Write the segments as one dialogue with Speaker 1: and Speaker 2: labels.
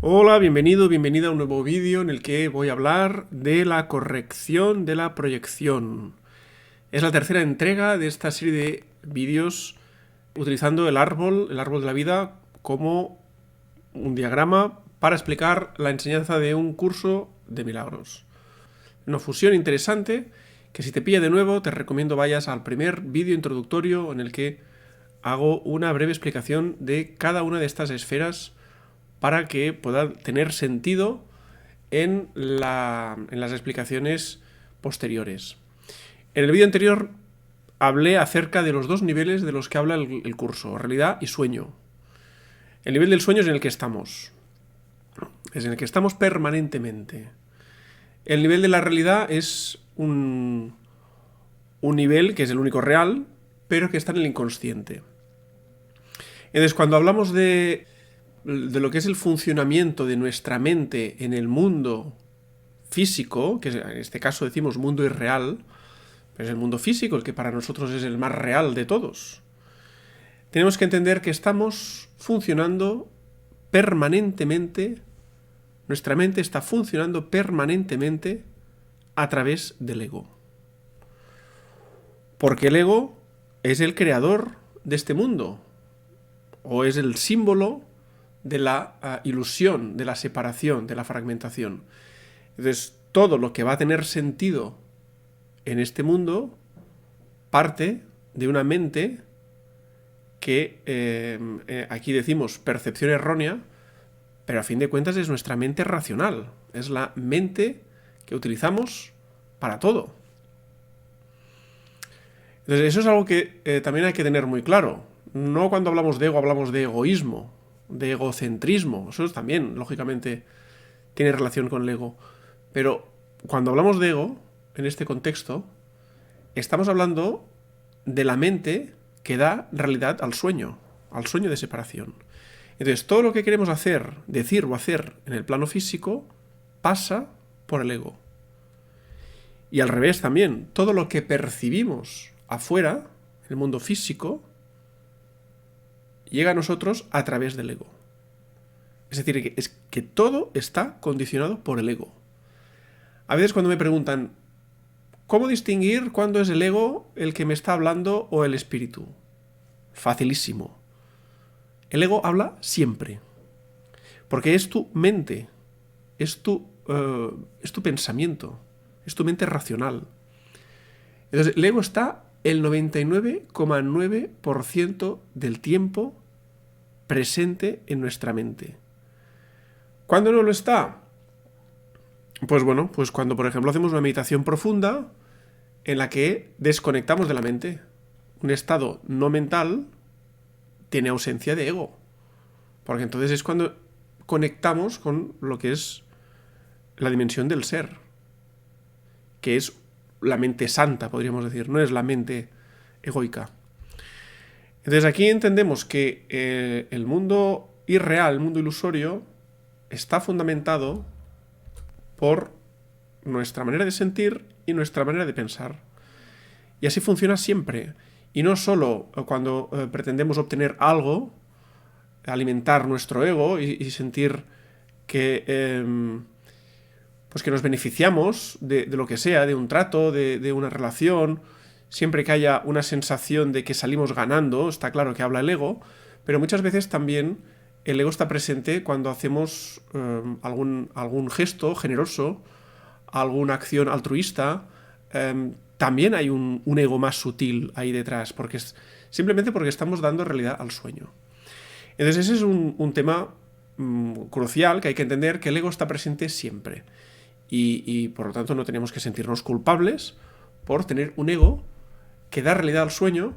Speaker 1: Hola, bienvenida a un nuevo vídeo en el que voy a hablar de la corrección de la proyección. Es la tercera entrega de esta serie de vídeos utilizando el árbol de la vida, como un diagrama para explicar la enseñanza de un curso de milagros. Una fusión interesante que, si te pilla de nuevo, te recomiendo vayas al primer vídeo introductorio en el que hago una breve explicación de cada una de estas esferas para que pueda tener sentido en las explicaciones posteriores. En el vídeo anterior hablé acerca de los dos niveles de los que habla el curso, realidad y sueño. El nivel del sueño es en el que estamos. Es en el que estamos permanentemente. El nivel de la realidad es un nivel que es el único real, pero que está en el inconsciente. Entonces, cuando hablamos de lo que es el funcionamiento de nuestra mente en el mundo físico, que en este caso decimos mundo irreal, pero es el mundo físico el que para nosotros es el más real de todos. Tenemos que entender que estamos funcionando permanentemente, nuestra mente está funcionando permanentemente a través del ego. Porque el ego es el creador de este mundo, o es el símbolo de la ilusión, de la separación, de la fragmentación. Entonces, todo lo que va a tener sentido en este mundo parte de una mente que aquí decimos percepción errónea, pero a fin de cuentas es nuestra mente racional, es la mente que utilizamos para todo. Entonces, eso es algo que también hay que tener muy claro. No cuando hablamos de ego hablamos de egoísmo, de egocentrismo. Eso también, lógicamente, tiene relación con el ego. Pero cuando hablamos de ego, en este contexto, estamos hablando de la mente que da realidad al sueño de separación. Entonces, todo lo que queremos hacer, decir o hacer en el plano físico pasa por el ego. Y al revés también, todo lo que percibimos afuera, en el mundo físico, llega a nosotros a través del ego. Es decir, que todo está condicionado por el ego. A veces cuando me preguntan, ¿cómo distinguir cuándo es el ego el que me está hablando o el espíritu? Facilísimo. El ego habla siempre. Porque es tu mente, es tu pensamiento, es tu mente racional. Entonces, el ego está el 99,9% del tiempo presente en nuestra mente. ¿Cuándo no lo está? Pues bueno, pues cuando, por ejemplo, hacemos una meditación profunda en la que desconectamos de la mente. Un estado no mental tiene ausencia de ego. Porque entonces es cuando conectamos con lo que es la dimensión del ser, que es la mente santa, podríamos decir, no es la mente egoica. Entonces aquí entendemos que el mundo irreal, el mundo ilusorio, está fundamentado por nuestra manera de sentir y nuestra manera de pensar. Y así funciona siempre. Y no solo cuando pretendemos obtener algo, alimentar nuestro ego y sentir que, pues que nos beneficiamos de lo que sea, de un trato, de una relación. Siempre que haya una sensación de que salimos ganando, está claro que habla el ego, pero muchas veces también el ego está presente cuando hacemos algún gesto generoso, alguna acción altruista. También hay un ego más sutil ahí detrás, simplemente porque estamos dando realidad al sueño. Entonces ese es un tema crucial, que hay que entender que el ego está presente siempre. Y por lo tanto no tenemos que sentirnos culpables por tener un ego que da realidad al sueño,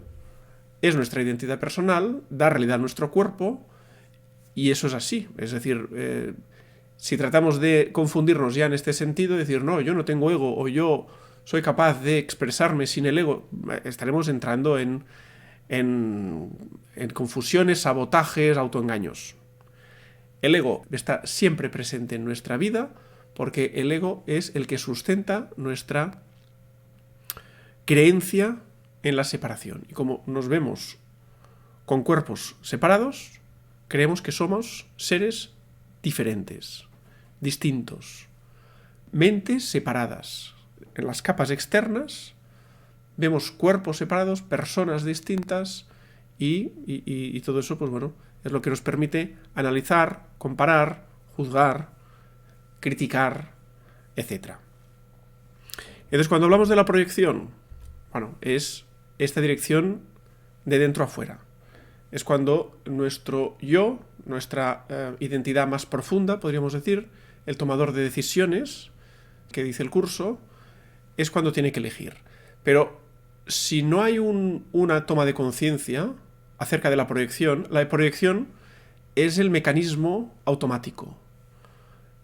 Speaker 1: es nuestra identidad personal, da realidad a nuestro cuerpo, y eso es así. Es decir, si tratamos de confundirnos ya en este sentido, decir, no, yo no tengo ego, o yo soy capaz de expresarme sin el ego, estaremos entrando en confusiones, sabotajes, autoengaños. El ego está siempre presente en nuestra vida porque el ego es el que sustenta nuestra creencia en la separación. Y como nos vemos con cuerpos separados, creemos que somos seres diferentes, distintos, mentes separadas. En las capas externas vemos cuerpos separados, personas distintas y todo eso, pues bueno, es lo que nos permite analizar, comparar, juzgar, criticar, etc. Entonces, cuando hablamos de la proyección, bueno, es esta dirección de dentro a fuera. Es cuando nuestro yo, nuestra identidad más profunda, podríamos decir, el tomador de decisiones, que dice el curso, es cuando tiene que elegir. Pero si no hay una toma de conciencia acerca de la proyección es el mecanismo automático.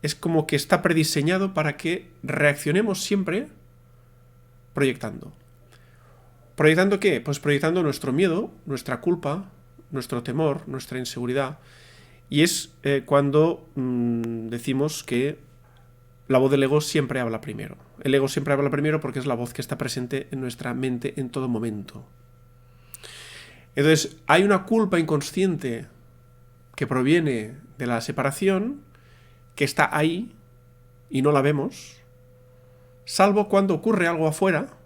Speaker 1: Es como que está prediseñado para que reaccionemos siempre proyectando. ¿Proyectando qué? Pues proyectando nuestro miedo, nuestra culpa, nuestro temor, nuestra inseguridad. Y es cuando decimos que la voz del ego siempre habla primero. El ego siempre habla primero porque es la voz que está presente en nuestra mente en todo momento. Entonces, hay una culpa inconsciente que proviene de la separación, que está ahí y no la vemos, salvo cuando ocurre algo afuera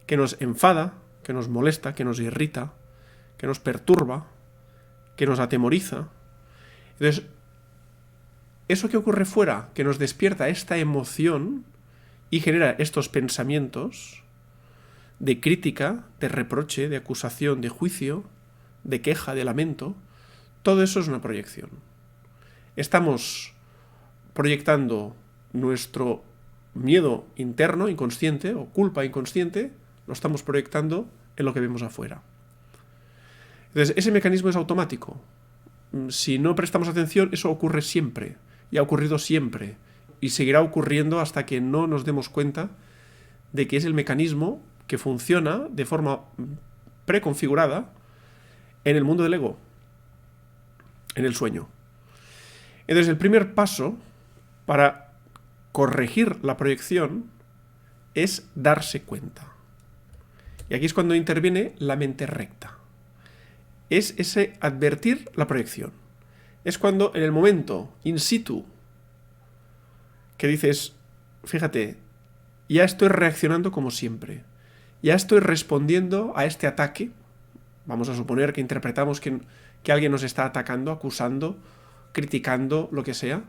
Speaker 1: que nos enfada, que nos molesta, que nos irrita, que nos perturba, que nos atemoriza. Entonces, eso que ocurre fuera, que nos despierta esta emoción y genera estos pensamientos de crítica, de reproche, de acusación, de juicio, de queja, de lamento, todo eso es una proyección. Estamos proyectando nuestro miedo interno, inconsciente, o culpa inconsciente, lo estamos proyectando en lo que vemos afuera. Entonces, ese mecanismo es automático. Si no prestamos atención, eso ocurre siempre, y ha ocurrido siempre, y seguirá ocurriendo hasta que no nos demos cuenta de que es el mecanismo que funciona de forma preconfigurada en el mundo del ego, en el sueño. Entonces, el primer paso para corregir la proyección es darse cuenta. Y aquí es cuando interviene la mente recta. Es ese advertir la proyección. Es cuando en el momento in situ que dices, fíjate, ya estoy reaccionando como siempre. Ya estoy respondiendo a este ataque. Vamos a suponer que interpretamos que alguien nos está atacando, acusando, criticando, lo que sea.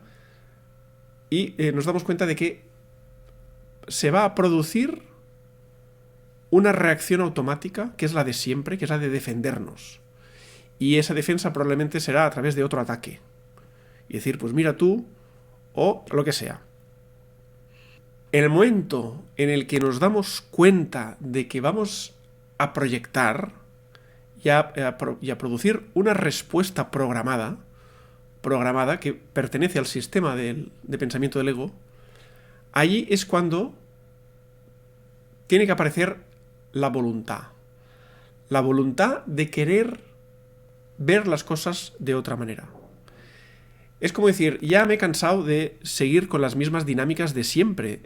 Speaker 1: Y nos damos cuenta de que se va a producir una reacción automática, que es la de siempre, que es la de defendernos. Y esa defensa probablemente será a través de otro ataque. Y decir, pues mira tú, o lo que sea. En el momento en el que nos damos cuenta de que vamos a proyectar y a producir una respuesta programada que pertenece al sistema de pensamiento del ego, allí es cuando tiene que aparecer la voluntad. La voluntad de querer ver las cosas de otra manera. Es como decir, ya me he cansado de seguir con las mismas dinámicas de siempre.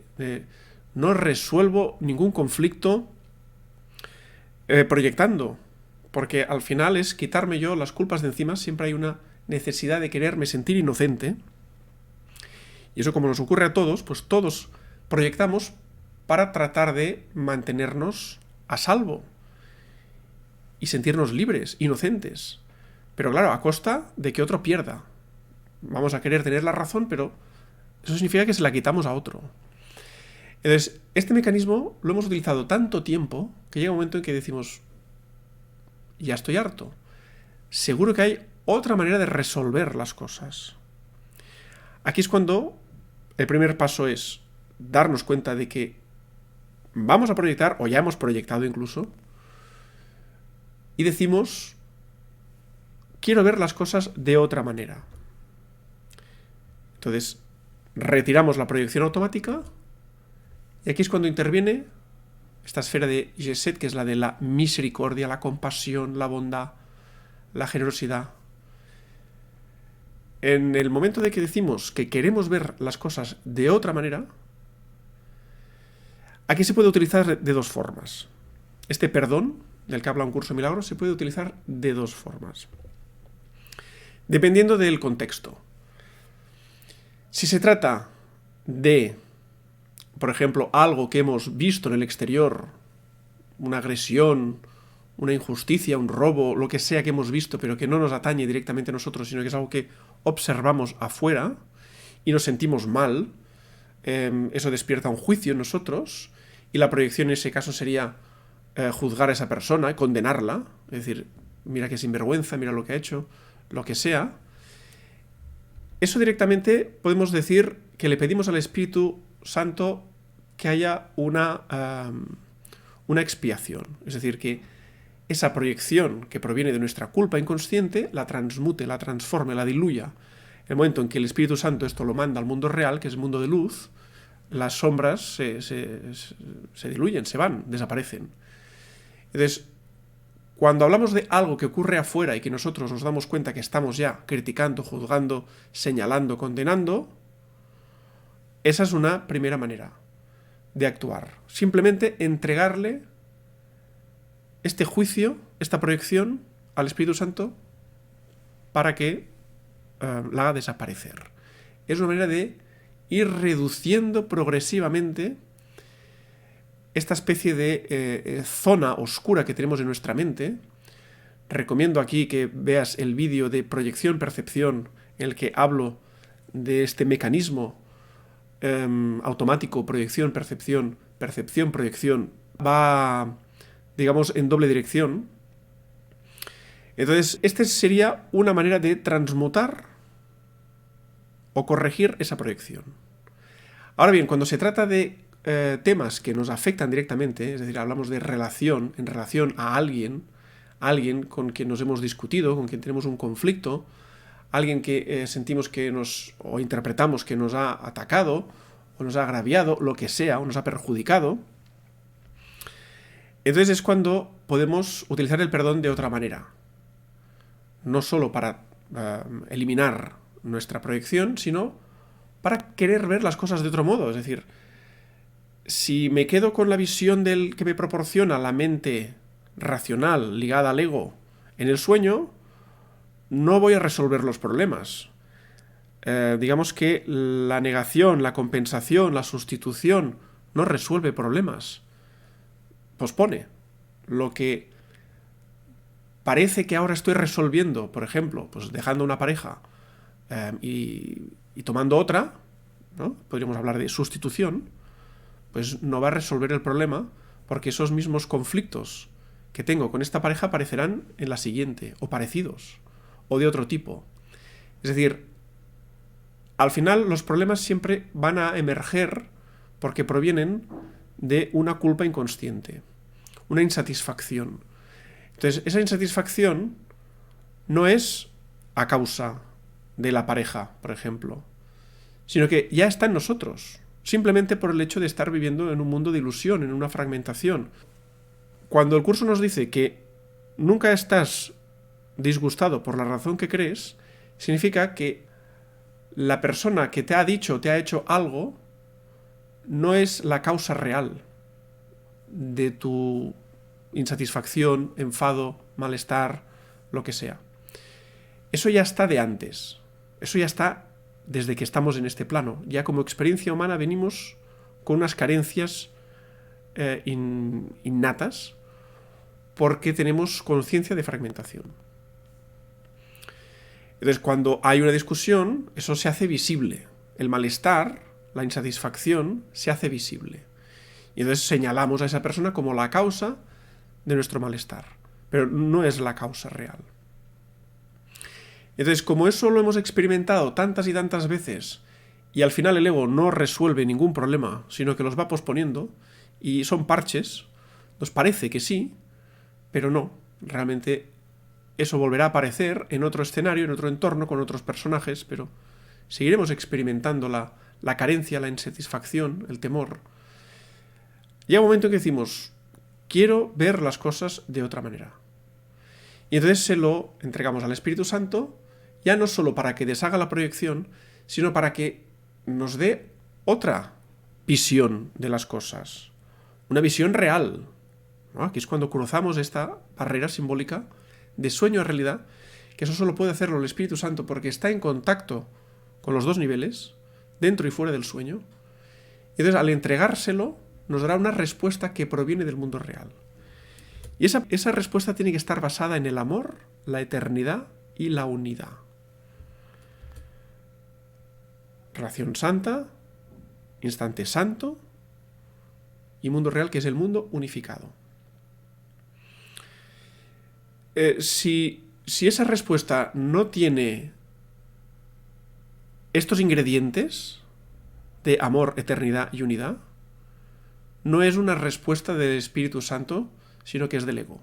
Speaker 1: No resuelvo ningún conflicto proyectando, porque al final es quitarme yo las culpas de encima. Siempre hay una necesidad de quererme sentir inocente. Y eso, como nos ocurre a todos, pues todos proyectamos para tratar de mantenernos a salvo y sentirnos libres, inocentes. Pero claro, a costa de que otro pierda. Vamos a querer tener la razón, pero eso significa que se la quitamos a otro. Entonces, este mecanismo lo hemos utilizado tanto tiempo que llega un momento en que decimos, ya estoy harto. Seguro que hay otra manera de resolver las cosas. Aquí es cuando el primer paso es darnos cuenta de que vamos a proyectar, o ya hemos proyectado incluso, y decimos, quiero ver las cosas de otra manera. Entonces, retiramos la proyección automática y aquí es cuando interviene esta esfera de Geset, que es la de la misericordia, la compasión, la bondad, la generosidad. En el momento de que decimos que queremos ver las cosas de otra manera, aquí se puede utilizar de dos formas. Este perdón, del que habla un curso de milagros, se puede utilizar de dos formas, dependiendo del contexto. Si se trata de, por ejemplo, algo que hemos visto en el exterior, una agresión, una injusticia, un robo, lo que sea que hemos visto, pero que no nos atañe directamente a nosotros, sino que es algo que observamos afuera y nos sentimos mal, eso despierta un juicio en nosotros, y la proyección en ese caso sería juzgar a esa persona, condenarla, es decir, mira qué sinvergüenza, mira lo que ha hecho, lo que sea. Eso directamente podemos decir que le pedimos al Espíritu Santo que haya una expiación, es decir, que esa proyección que proviene de nuestra culpa inconsciente la transmute, la transforme, la diluya. El momento en que el Espíritu Santo esto lo manda al mundo real, que es el mundo de luz, las sombras se diluyen, se van, desaparecen. Entonces, cuando hablamos de algo que ocurre afuera y que nosotros nos damos cuenta que estamos ya criticando, juzgando, señalando, condenando, esa es una primera manera de actuar. Simplemente entregarle este juicio, esta proyección al Espíritu Santo para que la haga desaparecer. Es una manera de ir reduciendo progresivamente esta especie de zona oscura que tenemos en nuestra mente. Recomiendo aquí que veas el vídeo de proyección-percepción en el que hablo de este mecanismo automático, proyección-percepción, percepción-proyección. Va, digamos, en doble dirección. Entonces, esta sería una manera de transmutar o corregir esa proyección. Ahora bien, cuando se trata de temas que nos afectan directamente, es decir, hablamos de relación, en relación a alguien con quien nos hemos discutido, con quien tenemos un conflicto, alguien que sentimos que o interpretamos que nos ha atacado, o nos ha agraviado, lo que sea, o nos ha perjudicado, entonces es cuando podemos utilizar el perdón de otra manera. No solo para eliminar nuestra proyección, sino para querer ver las cosas de otro modo. Es decir, si me quedo con la visión del que me proporciona la mente racional ligada al ego en el sueño, no voy a resolver los problemas. Digamos que la negación, la compensación, la sustitución no resuelve problemas. Pospone. Lo que parece que ahora estoy resolviendo, por ejemplo, pues dejando una pareja y tomando otra, ¿no? Podríamos hablar de sustitución, pues no va a resolver el problema porque esos mismos conflictos que tengo con esta pareja aparecerán en la siguiente, o parecidos, o de otro tipo. Es decir, al final los problemas siempre van a emerger porque provienen de una culpa inconsciente, una insatisfacción. Entonces, esa insatisfacción no es a causa de la pareja, por ejemplo, sino que ya está en nosotros, simplemente por el hecho de estar viviendo en un mundo de ilusión, en una fragmentación. Cuando el curso nos dice que nunca estás disgustado por la razón que crees, significa que la persona que te ha dicho o te ha hecho algo no es la causa real de tu insatisfacción, enfado, malestar, lo que sea. Eso ya está de antes. Eso ya está desde que estamos en este plano. Ya como experiencia humana venimos con unas carencias innatas porque tenemos conciencia de fragmentación. Entonces, cuando hay una discusión, eso se hace visible. El malestar, la insatisfacción, se hace visible. Y entonces señalamos a esa persona como la causa de nuestro malestar. Pero no es la causa real. Entonces, como eso lo hemos experimentado tantas y tantas veces, y al final el ego no resuelve ningún problema, sino que los va posponiendo, y son parches, nos parece que sí, pero no. Realmente eso volverá a aparecer en otro escenario, en otro entorno, con otros personajes, pero seguiremos experimentando la carencia, la insatisfacción, el temor. Llega un momento en que decimos, quiero ver las cosas de otra manera. Y entonces se lo entregamos al Espíritu Santo, ya no solo para que deshaga la proyección, sino para que nos dé otra visión de las cosas. Una visión real, ¿no? Aquí es cuando cruzamos esta barrera simbólica de sueño a realidad, que eso solo puede hacerlo el Espíritu Santo porque está en contacto con los dos niveles, dentro y fuera del sueño. Y entonces, al entregárselo, nos dará una respuesta que proviene del mundo real. Y esa respuesta tiene que estar basada en el amor, la eternidad y la unidad. Relación santa, instante santo y mundo real, que es el mundo unificado. Si esa respuesta no tiene estos ingredientes de amor, eternidad y unidad, no es una respuesta del Espíritu Santo, sino que es del ego.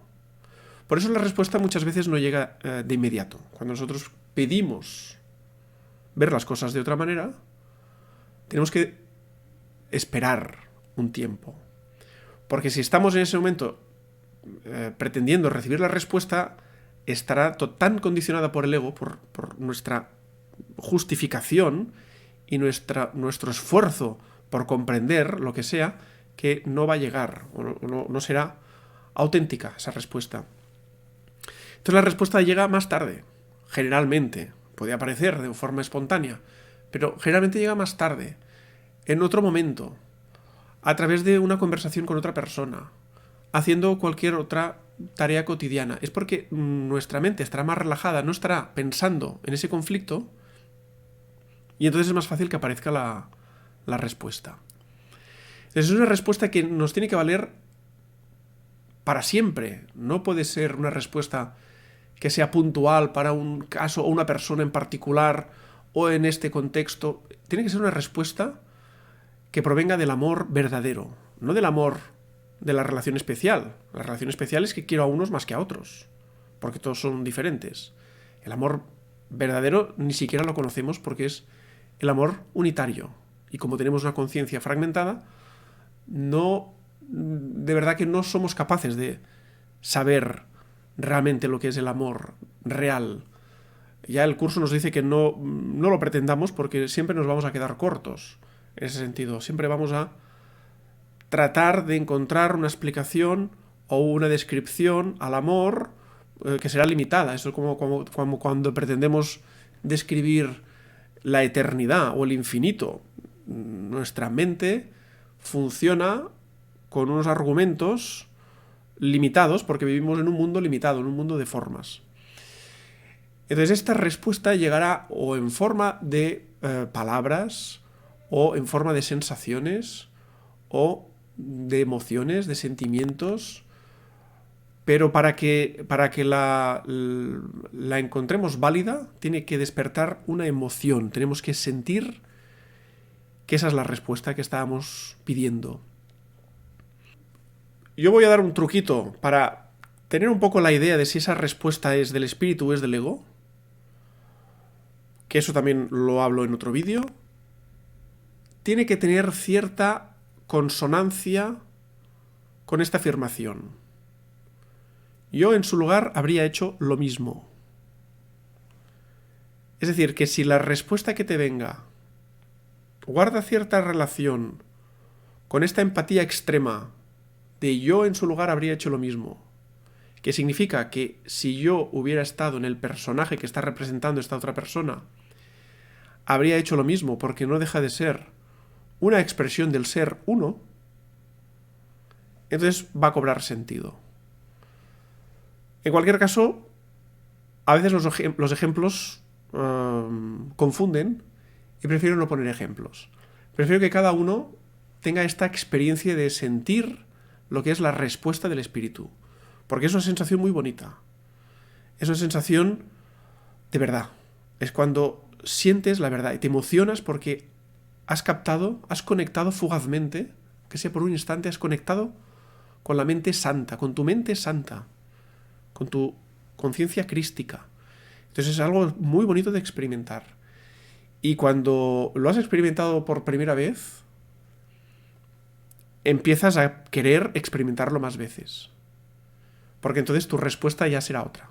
Speaker 1: Por eso la respuesta muchas veces no llega de inmediato. Cuando nosotros pedimos ver las cosas de otra manera, tenemos que esperar un tiempo. Porque si estamos en ese momento pretendiendo recibir la respuesta, estará tan condicionada por el ego, por nuestra justificación y nuestro esfuerzo por comprender lo que sea, que no va a llegar, o no será auténtica esa respuesta. Entonces la respuesta llega más tarde, generalmente. Puede aparecer de forma espontánea, pero generalmente llega más tarde, en otro momento, a través de una conversación con otra persona, haciendo cualquier otra tarea cotidiana. Es porque nuestra mente estará más relajada, no estará pensando en ese conflicto, y entonces es más fácil que aparezca la respuesta. Es una respuesta que nos tiene que valer para siempre. No puede ser una respuesta que sea puntual para un caso o una persona en particular o en este contexto. Tiene que ser una respuesta que provenga del amor verdadero, no del amor de la relación especial. La relación especial es que quiero a unos más que a otros, porque todos son diferentes. El amor verdadero ni siquiera lo conocemos porque es el amor unitario. Y como tenemos una conciencia fragmentada, de verdad que no somos capaces de saber realmente lo que es el amor real. Ya el curso nos dice que no lo pretendamos porque siempre nos vamos a quedar cortos en ese sentido. Siempre vamos a tratar de encontrar una explicación o una descripción al amor que será limitada. Eso es como cuando pretendemos describir la eternidad o el infinito. Nuestra mente funciona con unos argumentos limitados porque vivimos en un mundo limitado, en un mundo de formas. Entonces esta respuesta llegará o en forma de palabras, o en forma de sensaciones, o de emociones, de sentimientos, pero para que la encontremos válida, tiene que despertar una emoción, tenemos que sentir que esa es la respuesta que estábamos pidiendo. Yo voy a dar un truquito para tener un poco la idea de si esa respuesta es del espíritu o es del ego, que eso también lo hablo en otro vídeo. Tiene que tener cierta consonancia con esta afirmación. Yo en su lugar habría hecho lo mismo. Es decir, que si la respuesta que te venga guarda cierta relación con esta empatía extrema de yo en su lugar habría hecho lo mismo, que significa que si yo hubiera estado en el personaje que está representando esta otra persona, habría hecho lo mismo, porque no deja de ser una expresión del ser uno, entonces va a cobrar sentido. En cualquier caso, a veces los ejemplos confunden y prefiero no poner ejemplos. Prefiero que cada uno tenga esta experiencia de sentir lo que es la respuesta del espíritu, porque es una sensación muy bonita. Es una sensación de verdad. Es cuando sientes la verdad y te emocionas porque has captado, has conectado fugazmente, que sea por un instante, has conectado con la mente santa, con tu mente santa, con tu conciencia crística. Entonces es algo muy bonito de experimentar. Y cuando lo has experimentado por primera vez, empiezas a querer experimentarlo más veces. Porque entonces tu respuesta ya será otra.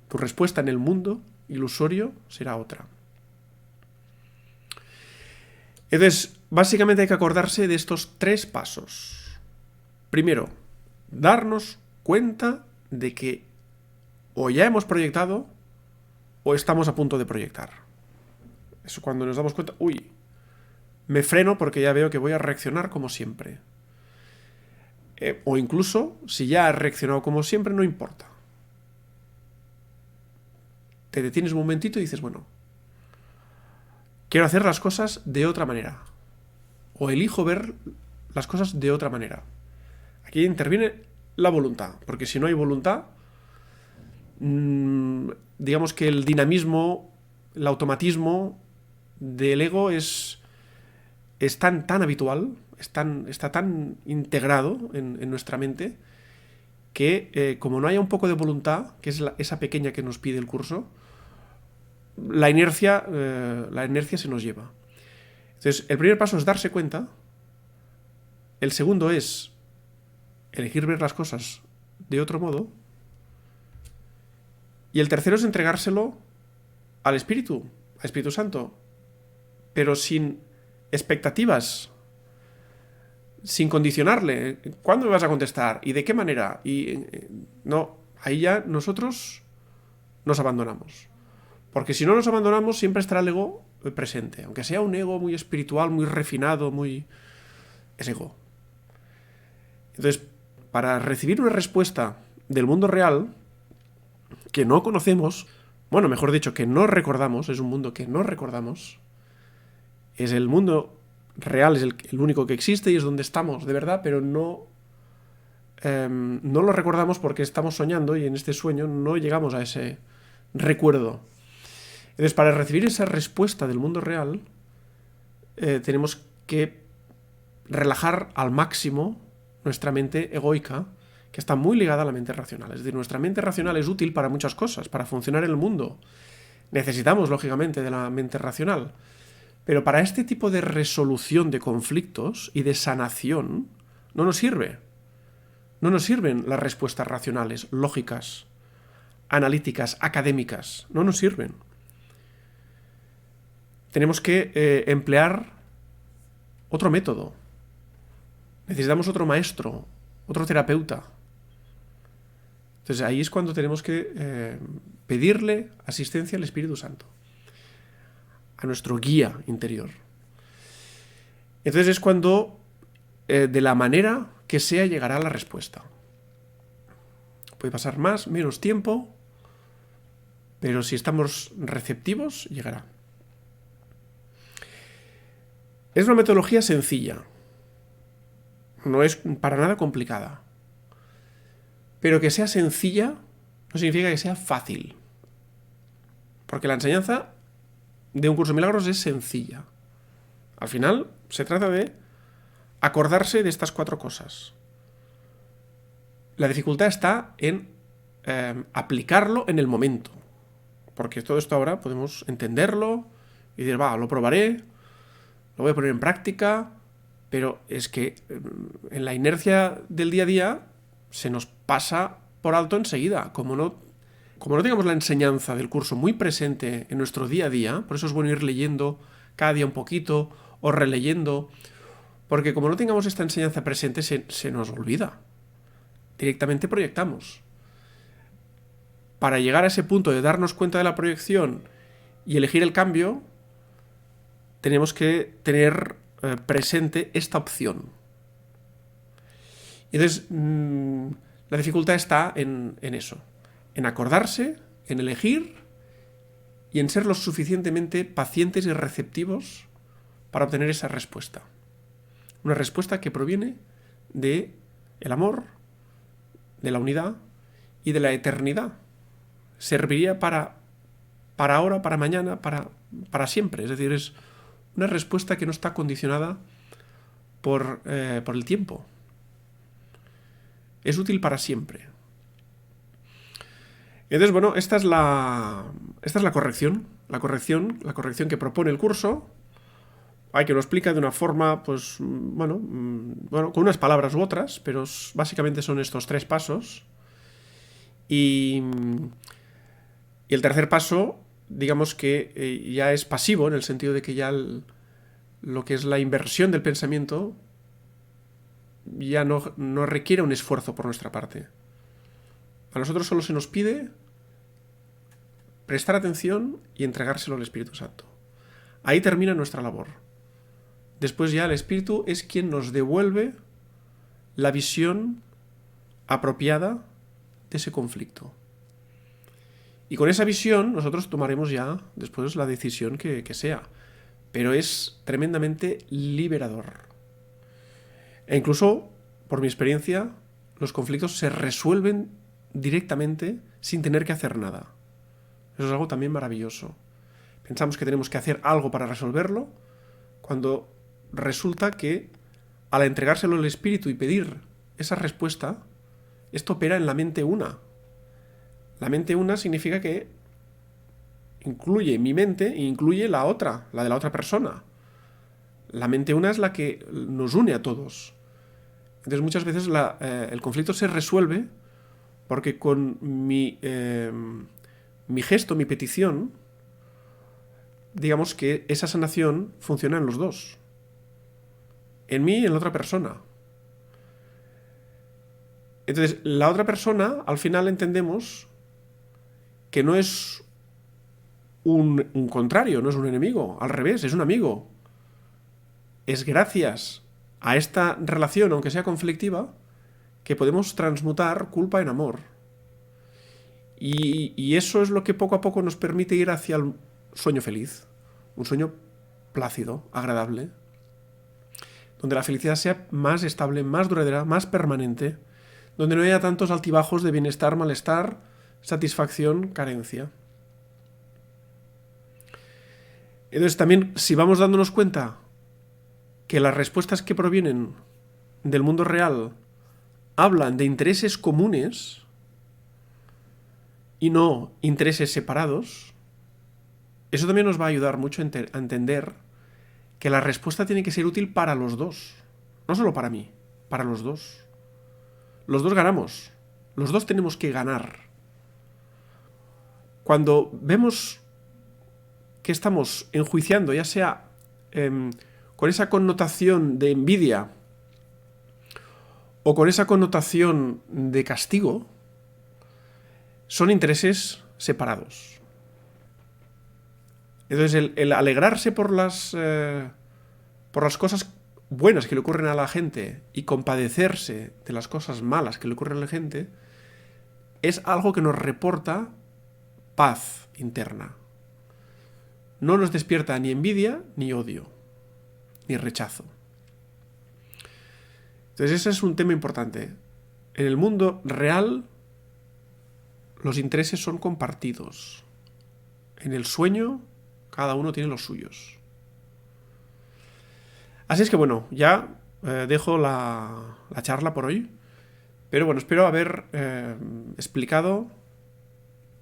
Speaker 1: Tu respuesta en el mundo ilusorio será otra. Entonces, básicamente hay que acordarse de estos 3 pasos. Primero, darnos cuenta de que o ya hemos proyectado o estamos a punto de proyectar. Eso cuando nos damos cuenta, me freno porque ya veo que voy a reaccionar como siempre. O incluso, si ya has reaccionado como siempre, no importa. Te detienes un momentito y dices, bueno, quiero hacer las cosas de otra manera. O elijo ver las cosas de otra manera. Aquí interviene la voluntad, porque si no hay voluntad, digamos que el dinamismo, el automatismo del ego es tan habitual, está tan integrado en nuestra mente, que como no haya un poco de voluntad, que es esa pequeña que nos pide el curso, la inercia se nos lleva. Entonces, el primer paso es darse cuenta. El segundo es elegir ver las cosas de otro modo. Y el tercero es entregárselo al Espíritu Santo, pero sin expectativas, sin condicionarle. ¿Cuándo me vas a contestar? ¿Y de qué manera? No, ahí ya nosotros nos abandonamos. Porque si no nos abandonamos, siempre estará el ego presente. Aunque sea un ego muy espiritual, muy refinado, es ego. Entonces, para recibir una respuesta del mundo real, que no conocemos, bueno, mejor dicho, que no recordamos, es un mundo que no recordamos, es el mundo real, es el único que existe y es donde estamos, de verdad, pero no lo recordamos porque estamos soñando y en este sueño no llegamos a ese recuerdo. Entonces, para recibir esa respuesta del mundo real, tenemos que relajar al máximo nuestra mente egoica, que está muy ligada a la mente racional. Es decir, nuestra mente racional es útil para muchas cosas, para funcionar en el mundo. Necesitamos, lógicamente, de la mente racional. Pero para este tipo de resolución de conflictos y de sanación, no nos sirve. No nos sirven las respuestas racionales, lógicas, analíticas, académicas. No nos sirven. Tenemos que emplear otro método. Necesitamos otro maestro, otro terapeuta. Entonces ahí es cuando tenemos que pedirle asistencia al Espíritu Santo, a nuestro guía interior. Entonces es cuando, de la manera que sea, llegará la respuesta. Puede pasar más, menos tiempo, pero si estamos receptivos, llegará. Es una metodología sencilla. No es para nada complicada. Pero que sea sencilla no significa que sea fácil. Porque la enseñanza de un curso de milagros es sencilla. Al final se trata de acordarse de estas 4 cosas. La dificultad está en aplicarlo en el momento. Porque todo esto ahora podemos entenderlo y decir, lo probaré, lo voy a poner en práctica, pero es que en la inercia del día a día se nos pasa por alto enseguida. Como no tengamos la enseñanza del curso muy presente en nuestro día a día, por eso es bueno ir leyendo cada día un poquito o releyendo, porque como no tengamos esta enseñanza presente se nos olvida. Directamente proyectamos. Para llegar a ese punto de darnos cuenta de la proyección y elegir el cambio, tenemos que tener presente esta opción. Entonces, la dificultad está en eso, en acordarse, en elegir y en ser lo suficientemente pacientes y receptivos para obtener esa respuesta. Una respuesta que proviene de el amor, de la unidad y de la eternidad. Serviría para ahora, para mañana, para siempre. Es decir, es una respuesta que no está condicionada por el tiempo. Es útil para siempre. Entonces, bueno, esta es la corrección. La corrección que propone el curso. Hay que lo explica de una forma, pues, bueno, con unas palabras u otras, pero básicamente son estos 3 pasos. Y el tercer paso, digamos que ya es pasivo, en el sentido de que ya lo que es la inversión del pensamiento ya no requiere un esfuerzo por nuestra parte. A nosotros solo se nos pide prestar atención y entregárselo al Espíritu Santo. Ahí termina nuestra labor después ya el espíritu es quien nos devuelve la visión apropiada de ese conflicto. Y con esa visión nosotros tomaremos ya después la decisión que sea. Pero es tremendamente liberador. E incluso, por mi experiencia, los conflictos se resuelven directamente sin tener que hacer nada. Eso es algo también maravilloso. Pensamos que tenemos que hacer algo para resolverlo, cuando resulta que al entregárselo al espíritu y pedir esa respuesta, esto opera en la mente una. La mente una significa que incluye mi mente e incluye la otra, la de la otra persona. La mente una es la que nos une a todos. Entonces muchas veces el conflicto se resuelve porque con mi gesto, mi petición, digamos que esa sanación funciona en los dos. En mí y en la otra persona. Entonces, la otra persona, al final entendemos que no es un contrario, no es un enemigo, al revés, es un amigo. Es gracias a esta relación, aunque sea conflictiva, que podemos transmutar culpa en amor. Y eso es lo que poco a poco nos permite ir hacia el sueño feliz, un sueño plácido, agradable, donde la felicidad sea más estable, más duradera, más permanente, donde no haya tantos altibajos de bienestar, malestar, satisfacción, carencia. Entonces también, si vamos dándonos cuenta que las respuestas que provienen del mundo real hablan de intereses comunes y no intereses separados, eso también nos va a ayudar mucho a entender que la respuesta tiene que ser útil para los dos, no solo para mí, para los dos. Los dos ganamos, los dos tenemos que ganar. Cuando vemos que estamos enjuiciando, ya sea con esa connotación de envidia o con esa connotación de castigo, son intereses separados. Entonces el alegrarse por las cosas buenas que le ocurren a la gente y compadecerse de las cosas malas que le ocurren a la gente es algo que nos reporta paz interna. No nos despierta ni envidia ni odio, ni rechazo. Entonces ese es un tema importante. En el mundo real los intereses son compartidos. En el sueño cada uno tiene los suyos. Así es que bueno, ya dejo la charla por hoy. Pero bueno, espero haber explicado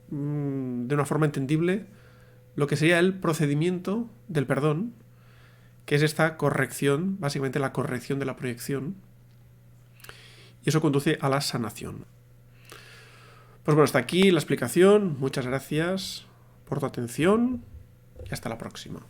Speaker 1: de una forma entendible lo que sería el procedimiento del perdón, que es esta corrección, básicamente la corrección de la proyección. Y eso conduce a la sanación. Pues bueno, hasta aquí la explicación. Muchas gracias por tu atención y hasta la próxima.